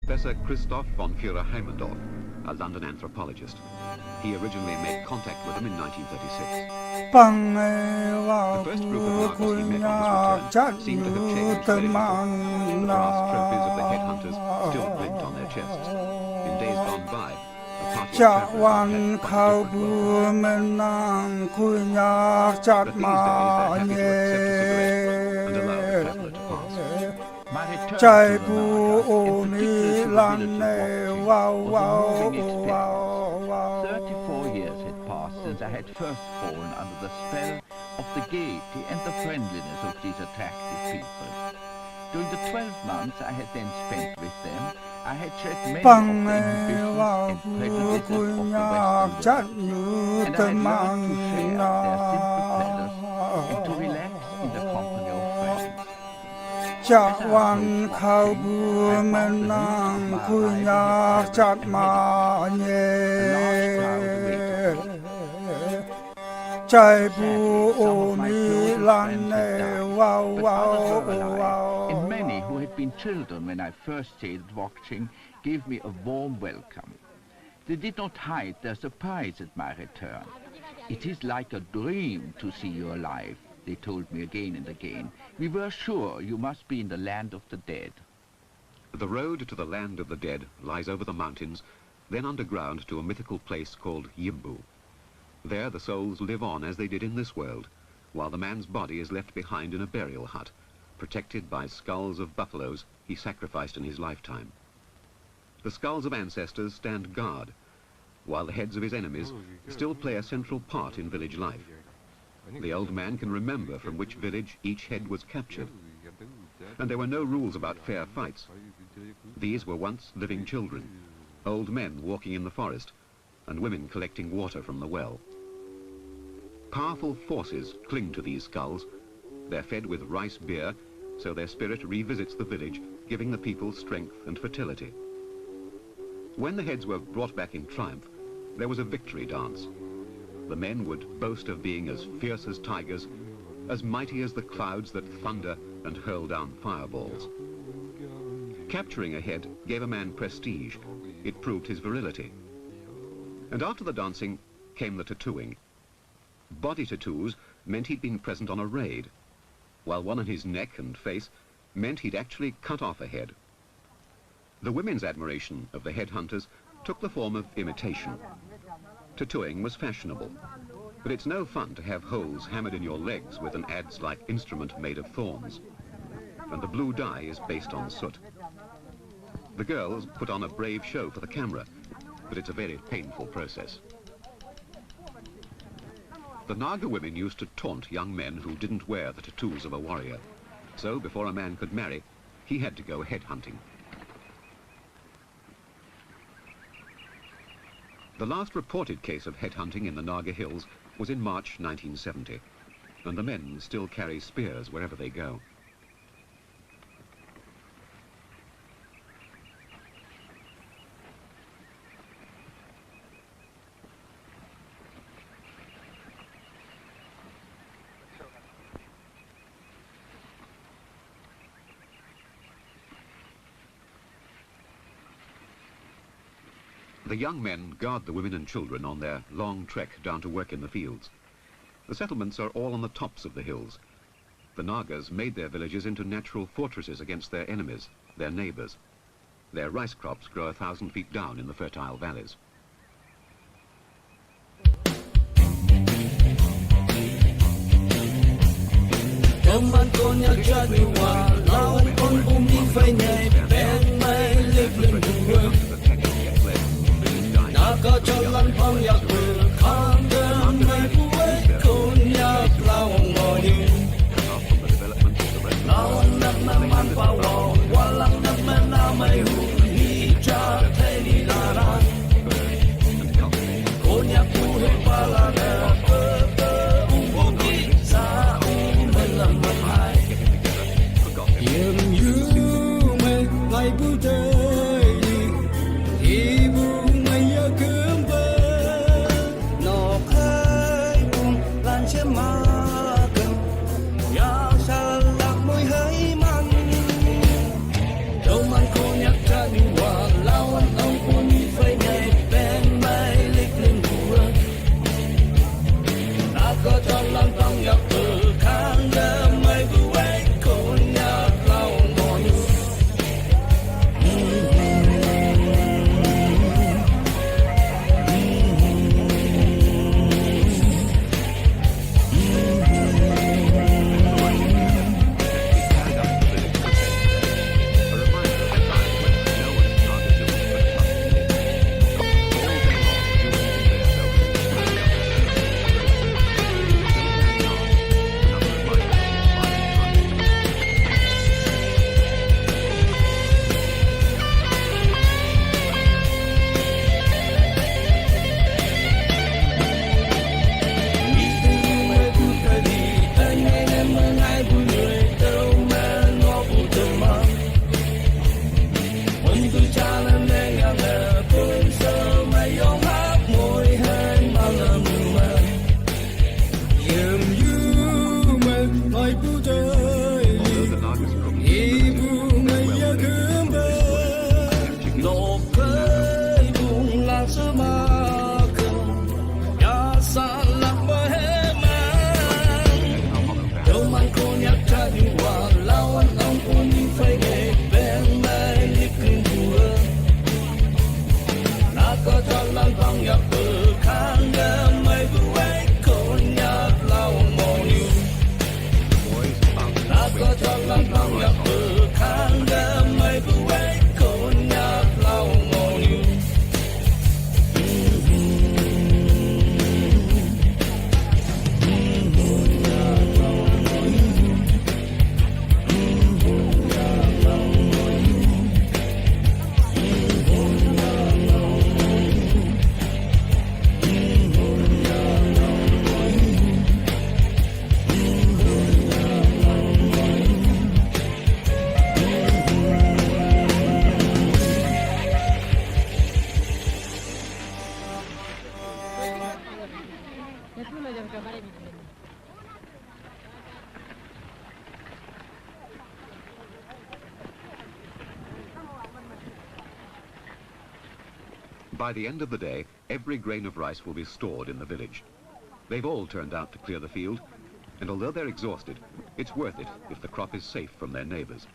Professor Christoph von Führer-Heimendorf, a London anthropologist. He originally made contact with them in 1936. The first group of Nagas he met on his return seemed to have changed very little. The brass trophies of the headhunters still glint on their chests. In days gone by, a party of travelers had quite different. But these days they're happy to accept a cigarette and allow the traveller to pass. My return to the Nagas, and particularly to the village of Wakching, was a moving experience. 34 years had passed since I had first fallen under the spell of the gaiety and the friendliness of these attractive people. During the 12 months I had then spent with them, I had shed many of the inhibitions and prejudices of the Western world, and I had learned to share their simple pleasures and to relax in the company of friends. จะวันเขาบูมันนั่งคุยยากจัดมาเย่ใจบูโอมีลันเนว้าวว้าวว้าว And many who had been children when I first stayed at Wakching gave me a warm welcome. They did not hide their surprise at my return. It is like a dream to see you alive, they told me again and again. We were sure you must be in the land of the dead. The road to the land of the dead lies over the mountains, then underground to a mythical place called Yimbu. There the souls live on as they did in this world, while the man's body is left behind in a burial hut, protected by skulls of buffaloes he sacrificed in his lifetime. The skulls of ancestors stand guard, while the heads of his enemies still play a central part in village life. The old man can remember from which village each head was captured. And there were no rules about fair fights. These were once living children, old men walking in the forest, and women collecting water from the well. Powerful forces cling to these skulls. They're fed with rice beer, so their spirit revisits the village, giving the people strength and fertility. When the heads were brought back in triumph, there was a victory dance. The men would boast of being as fierce as tigers, as mighty as the clouds that thunder and hurl down fireballs. Capturing a head gave a man prestige. It proved his virility. And after the dancing came the tattooing. Body tattoos meant he'd been present on a raid, while one on his neck and face meant he'd actually cut off a head. The women's admiration of the headhunters took the form of imitation. Tattooing was fashionable, but it's no fun to have holes hammered in your legs with an adze-like instrument made of thorns, and the blue dye is based on soot. The girls put on a brave show for the camera, but it's a very painful process. The Naga women used to taunt young men who didn't wear the tattoos of a warrior, so before a man could marry, he had to go headhunting. The last reported case of headhunting in the Naga Hills was in March 1970, and the men still carry spears wherever they go. The young men guard the women and children on their long trek down to work in the fields. The settlements are all on the tops of the hills. The Nagas made their villages into natural fortresses against their enemies, their neighbors. Their rice crops grow 1,000 feet down in the fertile valleys. Naga jalan Konyak berkangen membuat Konyak lawang morning. Lawang nak memang bawang, walang nak menamai huni jatah di larang. By the end of the day, every grain of rice will be stored in the village. They've all turned out to clear the field, and although they're exhausted, it's worth it if the crop is safe from their neighbors.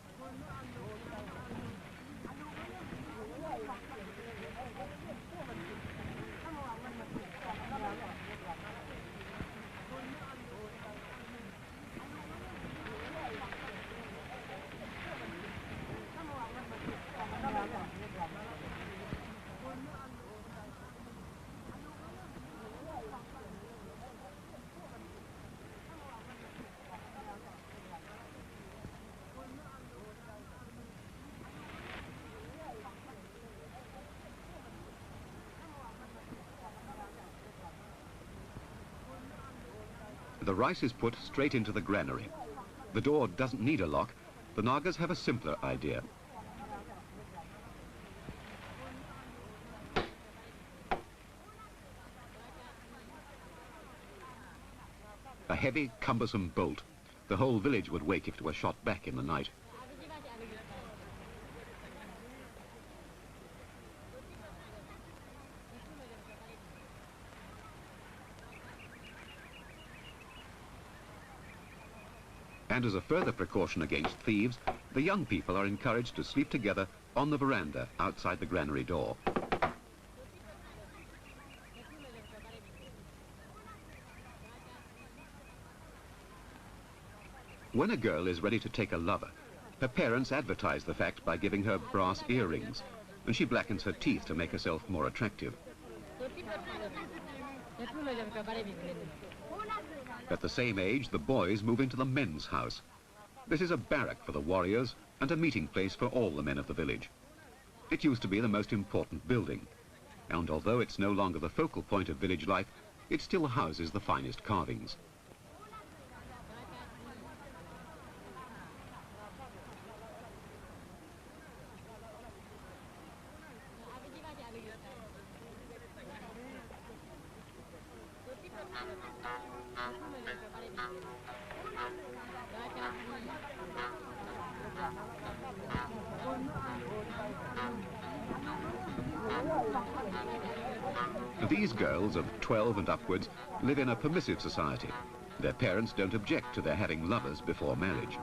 The rice is put straight into the granary. The door doesn't need a lock. The Nagas have a simpler idea. A heavy, cumbersome bolt. The whole village would wake if it were shot back in the night. And as a further precaution against thieves, the young people are encouraged to sleep together on the veranda outside the granary door. When a girl is ready to take a lover, her parents advertise the fact by giving her brass earrings, and she blackens her teeth to make herself more attractive. At the same age, the boys move into the men's house. This is a barrack for the warriors and a meeting place for all the men of the village. It used to be the most important building, and although it's no longer the focal point of village life, it still houses the finest carvings. These girls of 12 and upwards live in a permissive society. Their parents don't object to their having lovers before marriage.